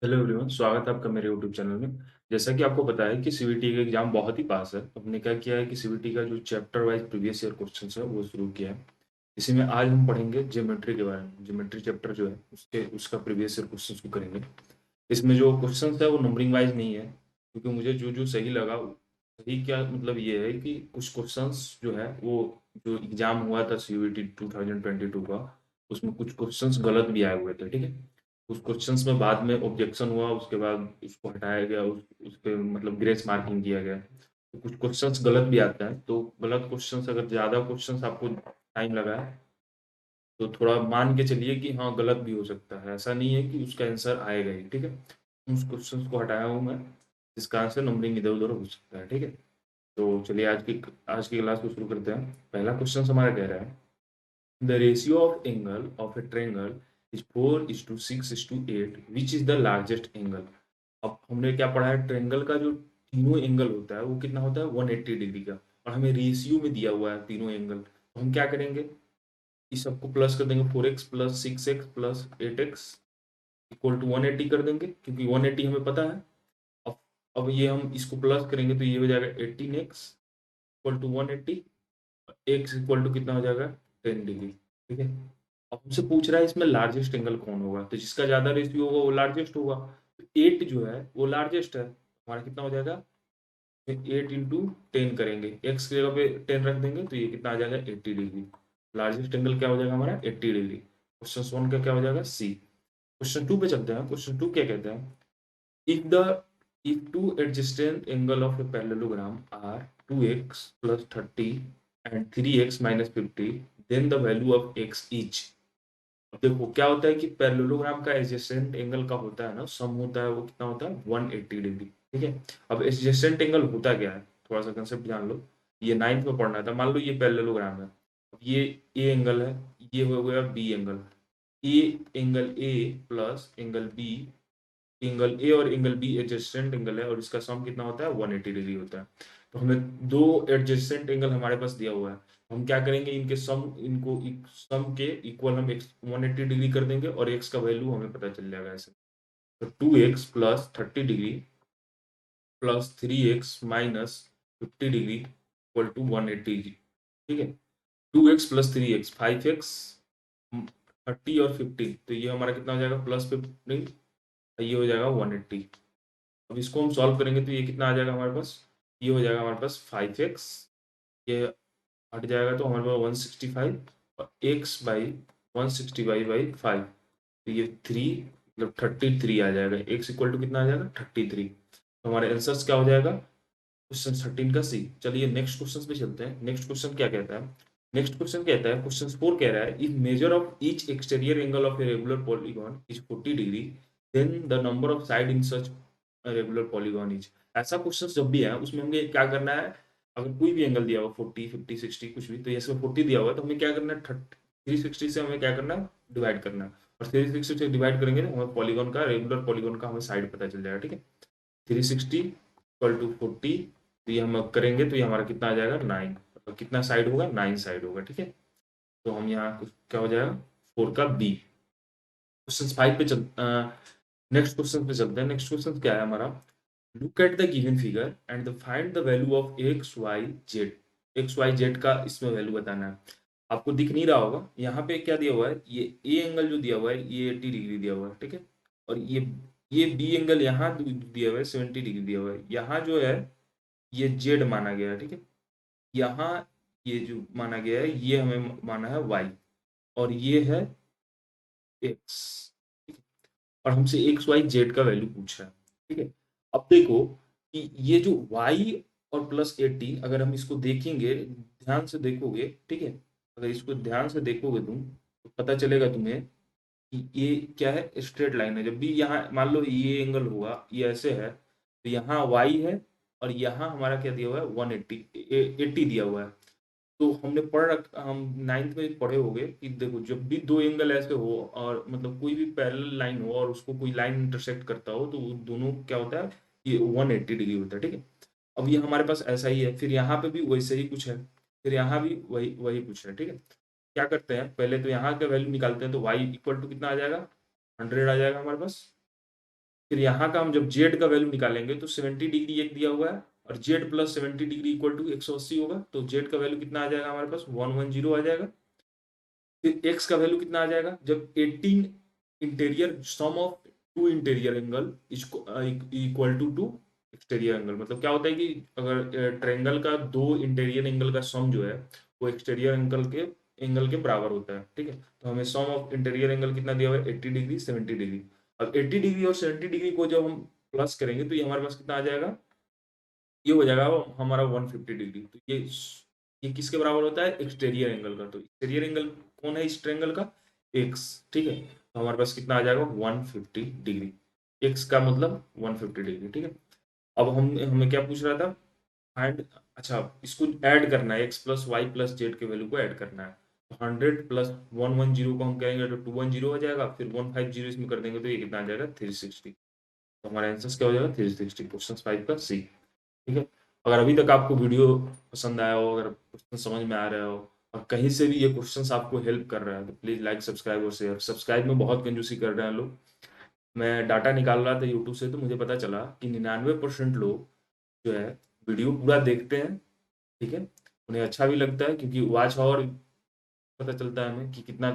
Hello everyone, स्वागत है आपका मेरे यूट्यूब चैनल में। जैसा कि आपको पता है कि सीवीटी का एग्जाम बहुत ही पास है, तो हमने क्या किया है कि सीवीटी का जो chapter wise previous year questions है वो शुरू किया है। इसी में आज हम पढ़ेंगे ज्योमेट्री के बारे में। ज्योमेट्री चैप्टर जो है उसके उसका प्रीवियस ईयर क्वेश्चंस को करेंगे। इसमें जो क्वेश्चंस है वो नंबरिंग वाइज नहीं है, क्योंकि मुझे जो जो सही लगा, सही क्या मतलब ये है कि कुछ क्वेश्चंस जो है वो जो एग्जाम हुआ था सीवीटी 2022 का, उसमें कुछ क्वेश्चंस गलत भी आए हुए थे। ठीक है, उस क्वेश्चंस में बाद में ऑब्जेक्शन हुआ, उसके बाद उसको हटाया गया, उस पे मतलब ग्रेस मार्किंग किया गया। तो कुछ क्वेश्चंस गलत भी आते हैं, तो गलत क्वेश्चंस अगर ज़्यादा क्वेश्चंस आपको टाइम लगा है तो थोड़ा मान के चलिए कि हाँ गलत भी हो सकता है, ऐसा नहीं है कि उसका आंसर आएगा ही। ठीक है, उस क्वेश्चंस को हटाया हूँ मैं, जिसका आंसर नंबरिंग इधर उधर हो सकता है। ठीक है, तो चलिए आज की क्लास को शुरू करते हैं। पहला क्वेश्चन हमारा कह रहा है the ratio of angle of a triangle is 4:6:8 which is the largest angle। अब हमने क्या पढ़ा है, ट्रायंगल का जो तीनों एंगल होता है वो कितना होता है, 180 डिग्री का। और हमें रेशियो में दिया हुआ है तीनों एंगल, तो हम क्या करेंगे, इस सबको प्लस कर देंगे। 4x plus 6x plus 8x equal to 180 कर देंगे, क्योंकि 180 हमें पता है। अब अब ये हम इसको प्लस करेंगे तो ये हो जाएगा 18x equal to 180। X equal to कितना हो जाएगा, 10 डिग्री। ठीक है, अब हमसे पूछ रहा है इसमें लार्जेस्ट एंगल कौन होगा, तो जिसका ज्यादा रेशियो होगा वो लार्जेस्ट होगा। तो 8 जो है वो लार्जेस्ट है, हमारा कितना हो जाएगा, 8 इंटू 10 करेंगे, एक्स की जगह पे 10 रख देंगे तो ये कितना आ जाएगा, 80 डिग्री। लार्जेस्ट एंगल क्या हो जाएगा हमारा, 80 डिग्री। क्वेश्चन वन का क्या हो जाएगा, सी। क्वेश्चन टू पे चलते हैं। क्वेश्चन टू क्या कहते हैं, if the if two adjacent angle of a parallelogram are 2x plus 30 and 3x minus 50, then the value of x each। अब देखो क्या होता है कि पैरेललोग्राम का एडजेसेंट एंगल का होता है ना, सम होता है, वो कितना होता है, 180 डिग्री। ठीक है, अब एडजेसेंट एंगल होता क्या है, थोड़ा सा कंसेप्ट जान लो। ये नाइन्थ में पढ़ना था। मान लो ये पैरेललोग्राम है, अब ये ए एंगल है, ये हो गया B angle. A angle A plus angle B, angle A और एंगल बी एडजेसेंट एंगल है और इसका सम कितना होता है, 180 डिग्री होता है। तो हमें दो एडजेसेंट एंगल हमारे पास दिया हुआ है, हम क्या करेंगे, इनके सम, इनको सम के इक्वल हम एक्स 180 डिग्री कर देंगे और एक्स का वैल्यू हमें पता चल जाएगा ऐसे। तो 2x plus 30 degree plus 3x minus 50 degree equal to 180 degree. ठीक है, 2x प्लस 3x 5x, 30 और 50, तो ये हमारा कितना हो जाएगा, प्लस 15, ये हो जाएगा 180। अब इसको हम सॉल्व करेंगे तो ये कितना आ जाएगा हमारे पास, ये हो जाएगा हमारे पास 5x, ये हट जाएगा तो हमारे पास 165 और x बाई 165/5, तो ये 3 मतलब 33 आ जाएगा। x इक्वल टू कितना आ जाएगा, 33। तो हमारे आंसर्स क्या हो जाएगा, क्वेश्चन 13 का सी। चलिए नेक्स्ट क्वेश्चन पे चलते हैं। नेक्स्ट क्वेश्चन क्या कहता है, नेक्स्ट क्वेश्चन कहता है, क्वेश्चन 4 कह रहा है, if measure of each exterior angle of a regular polygon is 40 degree, then the number of side in such regular polygon is. ऐसा क्वेश्चन जब भी है उसमें हमें क्या करना है, अगर कोई भी एंगल दिया हुआ 40 50 60 कुछ भी, तो इसमें 40 दिया हुआ है तो हमें क्या करना है, 360 से हमें क्या करना है, डिवाइड करना है। और 360 से डिवाइड करेंगे तो हमें पॉलीगॉन का, रेगुलर पॉलीगॉन का हमें साइड पता चल जाएगा। ठीक है, 360 इक्वल टू 40, तो ये हम अब करेंगे तो ये हमारा कितना आ जाएगा, 9। तो कितना साइड होगा, 9 साइड होगा। ठीक है, तो हम यहाँ क्या हो जाएगा, 4 का बी। क्वेश्चन 5 पे चल नेक्स्ट क्वेश्चन पे चलते हैं। नेक्स्ट क्वेश्चन क्या है हमारा, look at the given figure and the find the value of x y z. X y z का इसमें वैल्यू बताना है। आपको दिख नहीं रहा होगा, यहाँ पे क्या दिया हुआ है, ये ए एंगल जो दिया हुआ है ये 80 डिग्री दिया हुआ है। ठीक है, और ये बी एंगल यहाँ दिया हुआ है 70 डिग्री दिया हुआ है। यहाँ जो है ये जेड माना गया है। ठीक है, यहाँ ये जो माना गया है ये हमें माना है वाई, और ये है एक्स। और हमसे एक्स वाई जेड का वैल्यू पूछ रहा है। ठीक है, अब देखो कि ये जो वाई और प्लस 80, अगर हम इसको देखेंगे, ध्यान से देखोगे, ठीक है, अगर इसको ध्यान से देखोगे तुम तो पता चलेगा तुम्हें कि ये क्या है, स्ट्रेट लाइन है। जब भी यहाँ मान लो ये एंगल हुआ, ये ऐसे है, तो यहाँ वाई है और यहाँ हमारा क्या दिया हुआ है, 180 80 दिया हुआ है। तो हमने हम नाइन्थ में पढ़े होंगे कि देखो जब भी दो एंगल ऐसे हो और मतलब कोई भी पैरेलल लाइन हो और उसको कोई लाइन इंटरसेक्ट करता हो तो वो दोनों क्या होता है, ये 180 डिग्री होता है। ठीक है, अब ये हमारे पास ऐसा ही है, फिर यहाँ पे भी वैसे ही कुछ है, फिर यहाँ भी वही वही कुछ है। ठीक है, क्या करते हैं, पहले तो यहाँ का वैल्यू निकालते हैं, तो y इक्वल टू कितना आ जाएगा, 100 आ जाएगा हमारे पास। फिर यहाँ का हम जब जेड का वैल्यू निकालेंगे तो 70 डिग्री एक दिया हुआ है और z plus 70 degree equal to 180 होगा, तो जेड का वैल्यू कितना आ जाएगा हमारे पास 110 आ जाएगा। फिर एक्स का वैल्यू कितना आ जाएगा, जब 18 interior sum of two interior angle equal to two exterior angle, मतलब क्या होता है कि अगर ट्रायंगल का दो इंटीरियर एंगल का सम जो है वो एक्सटीरियर एंगल के बराबर होता है, ठीक है। तो हमें सम ऑफ इंटीरियर एंगल कितना दिया हुआ है 80 डिग्री 70 डिग्री। अब 80 डिग्री और 70 डिग्री को जब हम प्लस करेंगे तो ये हमारे पास कितना आ जाएगा, ये हो जाएगा हमारा 150 डिग्री। तो ये किसके बराबर होता है, एक्सटीरियर एंगल का। तो एक्सटीरियर एंगल कौन है इस ट्रायंगल का, एक्स, ठीक है। तो हमारे पास कितना आ जाएगा 150 डिग्री, एक्स का मतलब 150 डिग्री, ठीक है। अब हम हमें क्या पूछ रहा था, एंड अच्छा इसको ऐड करना है, x plus y plus z के वैल्यू को ऐड करना है। तो 100 प्लस 110 को हम करेंगे तो 210 हो जाएगा, फिर 150 इसमें कर देंगे तो ये कितना आ जाएगा 360। तो हमारा आंसर क्या हो जाएगा 360, क्वेश्चन 5 का सी, ठीक है। अगर अभी तक आपको वीडियो पसंद आया हो, अगर क्वेश्चन समझ में आ रहा हो और कहीं से भी ये क्वेश्चन आपको हेल्प कर रहा है तो प्लीज़ लाइक सब्सक्राइब और शेयर। सब्सक्राइब में बहुत कंजूसी कर रहे हैं लोग। मैं डाटा निकाल रहा था यूट्यूब से तो मुझे पता चला कि 99% लोग जो है वीडियो पूरा देखते हैं, ठीक है। उन्हें अच्छा भी लगता है क्योंकि वॉच आवर पता चलता है हमें कि कितना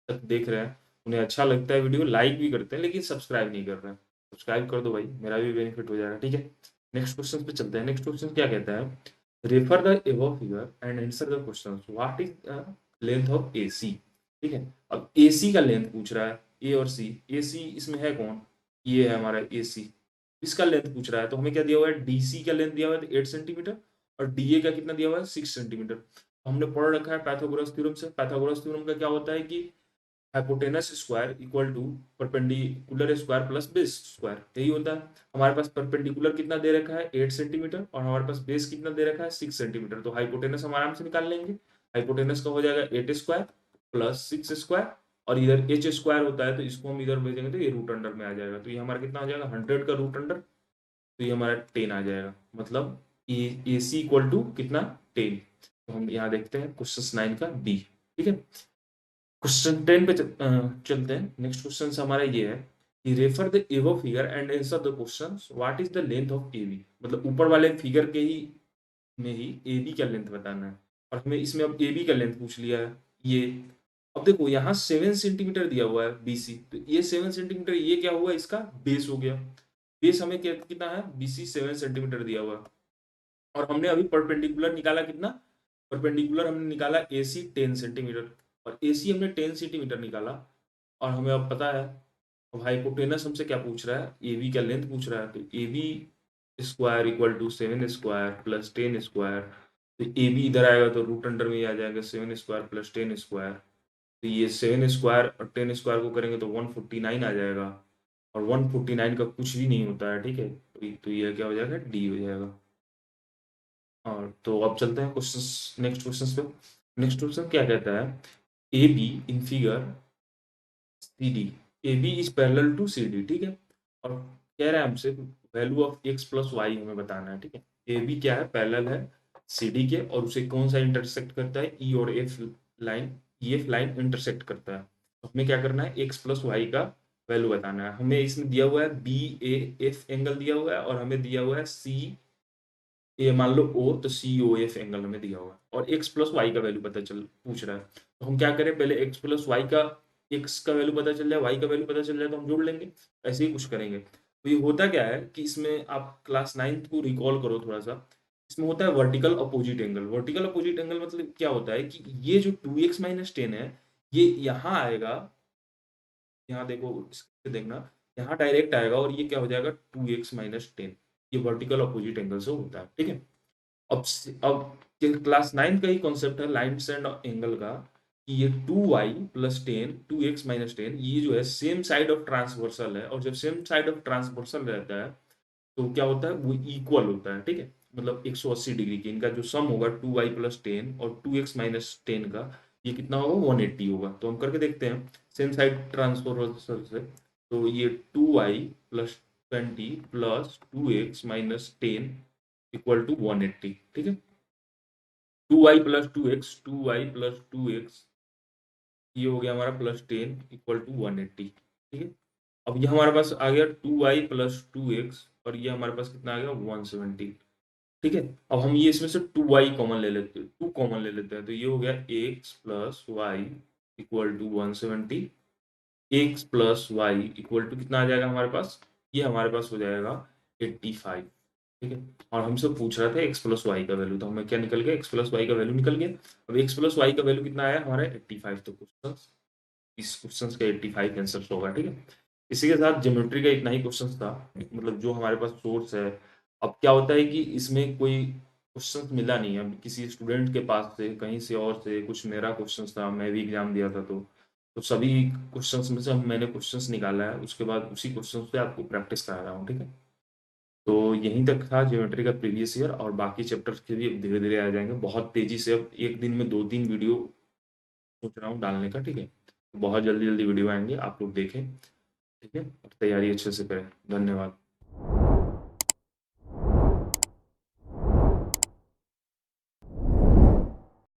तक देख रहे हैं। उन्हें अच्छा लगता है वीडियो, लाइक भी करते हैं, लेकिन सब्सक्राइब नहीं कर रहे हैं। सब्सक्राइब कर दो भाई, मेरा भी बेनिफिट हो जाएगा, ठीक है। नेक्स्ट क्वेश्चन पे चलते हैं। नेक्स्ट क्वेश्चन क्या कहता है, refer the above figure and answer the question, what is the length of AC, ठीक है। अब एसी का लेंथ पूछ रहा है, ए और सी। एसी इसमें है कौन, ये है हमारा एसी, इसका लेंथ पूछ रहा है। तो हमें क्या दिया हुआ है, डीसी का लेंथ दिया हुआ है 8 सेंटीमीटर और डीए का कितना दिया हुआ है 6 सेंटीमीटर। हमने पढ़ रखा है पाइथागोरस थ्योरम से। पाइथागोरस थ्योरम का क्या होता है कि hypotenuse square equal to perpendicular square plus base square, यही होता है। हमारे पास परपेंडिकुलर कितना दे रखा है 8 सेंटीमीटर और हमारे पास बेस कितना दे रखा है 6 सेंटीमीटर। तो हाइपोटेनस हम आराम से निकाल लेंगे। हाइपोटेनस का हो जाएगा 8 स्क्वायर प्लस 6 स्क्वायर और इधर एच स्क्वायर होता है तो इसको हम इधर भेजेंगे तो ये रूट अंडर में आ जाएगा। तो ये हमारा कितना आ जाएगा 100 का रूट अंडर, तो ये हमारा 10 आ जाएगा। मतलब ए सी इक्वल टू कितना 10। तो हम यहाँ देखते हैं क्वेश्चन 9 का बी, ठीक है। क्वेश्चन 10 पे चलते हैं। नेक्स्ट क्वेश्चन हमारा ये है कि refer the above figure and answer the question, what is the length of A B. मतलब ऊपर वाले फिगर के ही में ही ए बी का लेंथ बताना है और हमें इसमें अब ए बी का लेंथ पूछ लिया है ये। अब देखो यहाँ 7 सेंटीमीटर दिया हुआ है बीसी, तो ये 7 सेंटीमीटर ये क्या हुआ, इसका बेस हो गया। बेस हमें कितना है, बीसी 7 सेंटीमीटर दिया हुआ है और हमने अभी परपेंडिकुलर निकाला कितना, परपेंडिकुलर हमने निकाला ए सी 10 सेंटीमीटर और ए सी हमने 10 सेंटीमीटर निकाला। और हमें अब पता है, अब हाइपोटेनस हमसे क्या पूछ रहा है, ए बी का लेंथ पूछ रहा है। तो A B square equal to 7 square plus 10 square. तो ए बी इधर आएगा तो रूट अंडर में ही आ जाएगा 7 स्क्वायर प्लस 10 स्क्वायर। तो ये 7 स्क्वायर और 10 स्क्वायर को करेंगे तो 149 आ जाएगा और 149 का कुछ भी नहीं होता है, ठीक है। तो ये क्या हो जाएगा, डी हो जाएगा। और तो अब चलते हैं क्वेश्चन, नेक्स्ट क्वेश्चन पे। नेक्स्ट क्वेश्चन क्या कहता है, A B in figure C D, A B is parallel to C D, ठीक है। और कह रहा है हमसे value of x plus y हमें बताना है, ठीक है। ए बी क्या है, पैरेलल है सी डी के और उसे कौन सा इंटरसेक्ट करता है, ई और F line, E F line intersect करता है। तो हमें क्या करना है, एक्स प्लस वाई का वैल्यू बताना है। हमें इसमें दिया हुआ है बी ए एफ एंगल दिया हुआ है और हमें दिया हुआ है सी, ये मान लो ओ, तो सी ओ एफ एंगल हमें दिया हुआ है और एक्स प्लस वाई का वैल्यू पता चल पूछ रहा है। तो हम क्या करें, पहले एक्स प्लस वाई का, एक्स का वैल्यू पता चल जाए वाई का वैल्यू पता चल जाए तो हम जोड़ लेंगे। ऐसे ही कुछ करेंगे। तो ये होता क्या है कि इसमें आप क्लास 9th को रिकॉल करो थोड़ा सा। इसमें होता है vertical opposite angle. Vertical opposite angle मतलब क्या होता है कि ये जो 2x माइनस 10 है ये यहाँ आएगा, यहाँ देखो इससे देखना, यहाँ डायरेक्ट आएगा और ये क्या हो जाएगा 2x माइनस 10। ये वर्टिकल अपोजिट एंगल से होता है, ठीक है। अब क्लास 9 का ही कॉन्सेप्ट है लाइन एंड एंगल का कि ये 2y प्लस 10 2x माइनस 10 ये जो है सेम साइड ऑफ ट्रांसवर्सल है और जब सेम साइड ऑफ ट्रांसवर्सल रहता है तो क्या होता है वो इक्वल होता है, ठीक है। मतलब 180 डिग्री की इनका जो सम होगा 2y प्लस 10 और 2x माइनस 10 का ये कितना होगा 180 होगा। तो हम करके देखते हैं सेम साइड ट्रांसवर्सल से। तो ये 2y plus 20 plus 2x minus 10 equal to 180, ठीक है। 2y plus 2x 2y plus 2x ये हो गया हमारा प्लस 10 इक्वल टू 180, ठीक है। अब ये हमारे पास आ गया 2y प्लस 2x और ये हमारे पास कितना आ गया 170। ठीक है, अब हम ये इसमें से 2y कॉमन ले लेते हैं, 2 कॉमन ले लेते हैं, तो ये हो गया x plus y equal to 170। x plus y equal to कितना आ जाएगा हमारे पास, ये हमारे पास हो जाएगा 85। ठीक है, और हमसे पूछ रहा था x प्लस वाई का वैल्यू, तो हमें क्या निकल गया, x प्लस वाई का वैल्यू निकल गया। अब x प्लस वाई का वैल्यू कितना आया हमारा 85, तो क्वेश्चन, इस क्वेश्चन का 85 आंसर होगा। ठीक है, इसी के साथ ज्योमेट्री का इतना ही क्वेश्चन था, मतलब जो हमारे पास सोर्स है। अब क्या होता है कि इसमें कोई क्वेश्चन मिला नहीं है किसी स्टूडेंट के पास से, कहीं से और से, कुछ मेरा क्वेश्चन था, मैं भी एग्जाम दिया था, तो सभी क्वेश्चंस में से मैंने क्वेश्चंस निकाला है, उसके बाद उसी क्वेश्चन से आपको प्रैक्टिस करा रहा हूँ। ठीक है, तो यहीं तक था ज्योमेट्री का प्रीवियस ईयर, और बाकी चैप्टर्स के भी अब धीरे धीरे आ जाएंगे बहुत तेजी से। अब एक दिन में 2-3 वीडियो सोच रहा हूँ डालने का। ठीक है, बहुत जल्दी जल्दी वीडियो आएंगे, आप लोग देखें। ठीक है, तैयारी अच्छे से करें। धन्यवाद।